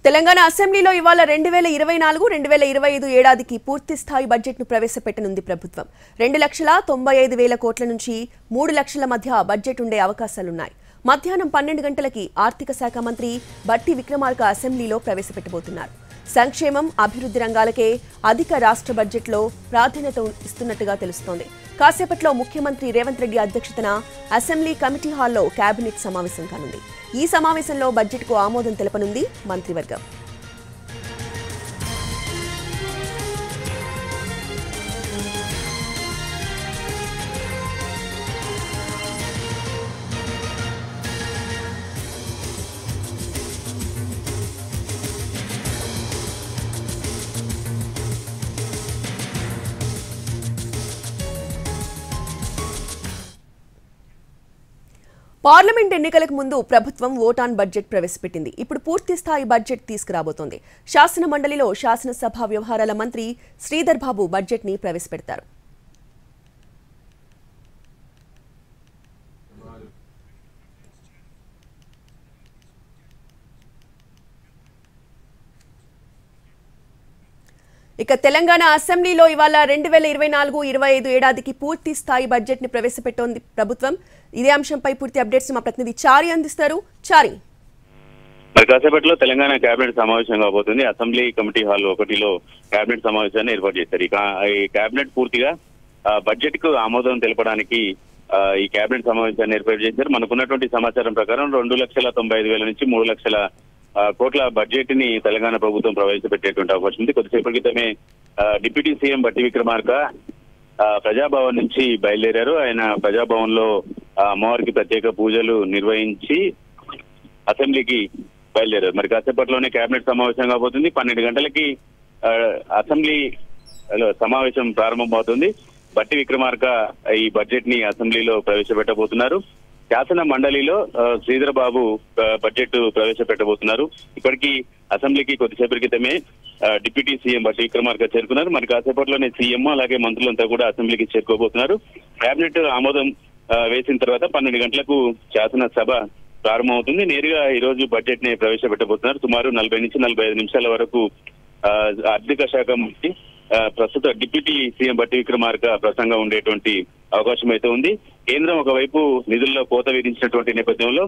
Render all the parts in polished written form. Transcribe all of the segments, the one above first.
తెలంగాణ అసెంబ్లీలో ఇవాళ 2024-2025 ఏడాదికి పూర్తి స్థాయి బడ్జెట్ ను ప్రవేశపెట్టనుంది ప్రభుత్వం. 2,95,000 కోట్ల నుంచి 3 లక్షల మధ్య బడ్జెట్ ఉండే అవకాశాలున్నాయి. మధ్యాహ్నం 12 గంటలకి ఆర్థిక శాఖ మంత్రి బట్టి విక్రమార్క అసెంబ్లీలో ప్రవేశపెట్టబోతున్నారు. సంక్షేమం, అభివృద్ధి రంగాలకే అధిక రాష్ట్ర బడ్జెట్లో ప్రాధాన్యత ఇస్తున్నట్టుగా తెలుస్తోంది. కాసేపట్లో ముఖ్యమంత్రి రేవంత్ రెడ్డి అధ్యక్షతన అసెంబ్లీ కమిటీ హాల్లో కేబినెట్ సమావేశం కానుంది. ఈ సమావేశంలో బడ్జెట్కు ఆమోదం తెలపనుంది మంత్రివర్గం. పార్లమెంట్ ఎన్నికలకు ముందు ప్రభుత్వం ఓట్ ఆన్ బడ్జెట్ ప్రవేశపెట్టింది. ఇప్పుడు పూర్తి స్థాయి బడ్జెట్ తీసుకురాబోతోంది. శాసన మండలిలో శాసనసభ వ్యవహారాల మంత్రి శ్రీధర్ బాబు బడ్జెట్ ని ప్రవేశపెడతారు. ఇక తెలంగాణ అసెంబ్లీలో ఇవాళ 2024-25 ఏడాదికి పూర్తి స్థాయి బడ్జెట్ ని ప్రవేశపెట్టోంది ప్రభుత్వం. ఇదే అంశంపై పూర్తి అప్డేట్స్ మా ప్రతినిధి చారి అందిస్తారు. చారి, మరి కాసేపట్లో తెలంగాణ కేబినెట్ సమావేశం కాబోతుంది. అసెంబ్లీ కమిటీ హాల్ 1లో కేబినెట్ సమావేశాన్ని ఏర్పాటు చేశారు. ఈ కేబినెట్ పూర్తిగా బడ్జెట్ కు ఆమోదం తెలపడానికి ఈ కేబినెట్ సమావేశాన్ని ఏర్పాటు చేశారు. మనకున్నటువంటి సమాచారం ప్రకారం 2,95,000 నుంచి 3 లక్షల కోట్ల బడ్జెట్ ని తెలంగాణ ప్రభుత్వం ప్రవేశపెట్టేటువంటి అవకాశం ఉంది. కొద్దిసేపటి క్రితమే డిప్యూటీ సీఎం బట్టి విక్రమార్క ప్రజాభవన్ నుంచి బయలుదేరారు. ఆయన ప్రజాభవన్ లో అమ్మవారికి ప్రత్యేక పూజలు నిర్వహించి అసెంబ్లీకి బయలుదేరారు. మరి కాసేపట్లోనే కేబినెట్ సమావేశం కాబోతుంది. 12 గంటలకి అసెంబ్లీలో సమావేశం ప్రారంభమవుతుంది. బట్టి విక్రమార్క ఈ బడ్జెట్ ని అసెంబ్లీలో ప్రవేశపెట్టబోతున్నారు. శాసన మండలిలో శ్రీధర్ బాబు బడ్జెట్ ప్రవేశపెట్టబోతున్నారు. ఇప్పటికీ అసెంబ్లీకి కొద్దిసేపటి క్రితమే డిప్యూటీ సీఎం బట్టి విక్రమార్క చేరుకున్నారు. మరి కాసేపట్లోనే సీఎం అలాగే మంత్రులంతా కూడా అసెంబ్లీకి చేరుకోబోతున్నారు. కేబినెట్ ఆమోదం వేసిన తర్వాత 12 గంటలకు శాసనసభ ప్రారంభమవుతుంది. నేరుగా ఈ రోజు బడ్జెట్ ని ప్రవేశపెట్టబోతున్నారు. సుమారు 40 నుంచి 45 నిమిషాల వరకు ఆర్థిక శాఖ మంత్రి ప్రస్తుత డిప్యూటీ సీఎం బట్టి విక్రమార్క ప్రసంగం ఉండేటువంటి అవకాశం అయితే ఉంది. కేంద్రం ఒకవైపు నిధుల్లో కోత విధించినటువంటి నేపథ్యంలో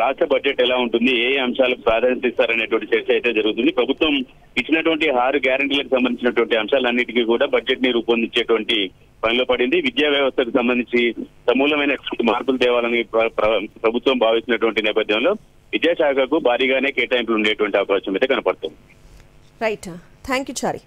రాష్ట్ర బడ్జెట్ ఎలా ఉంటుంది, ఏ అంశాలకు ప్రాధాన్యత ఇస్తారనేటువంటి చర్చ అయితే జరుగుతుంది. ప్రభుత్వం ఇచ్చినటువంటి 6 గ్యారెంటీలకు సంబంధించినటువంటి అంశాలన్నిటికీ కూడా బడ్జెట్ ని రూపొందించేటువంటి పనిలో పడింది. విద్యా వ్యవస్థకు సంబంధించి సమూలమైన మార్పులు తేవాలని ప్రభుత్వం భావిస్తున్నటువంటి నేపథ్యంలో విద్యాశాఖకు భారీగానే కేటాయింపులు ఉండేటువంటి అవకాశం అయితే కనపడుతుంది. Right, thank you Chari.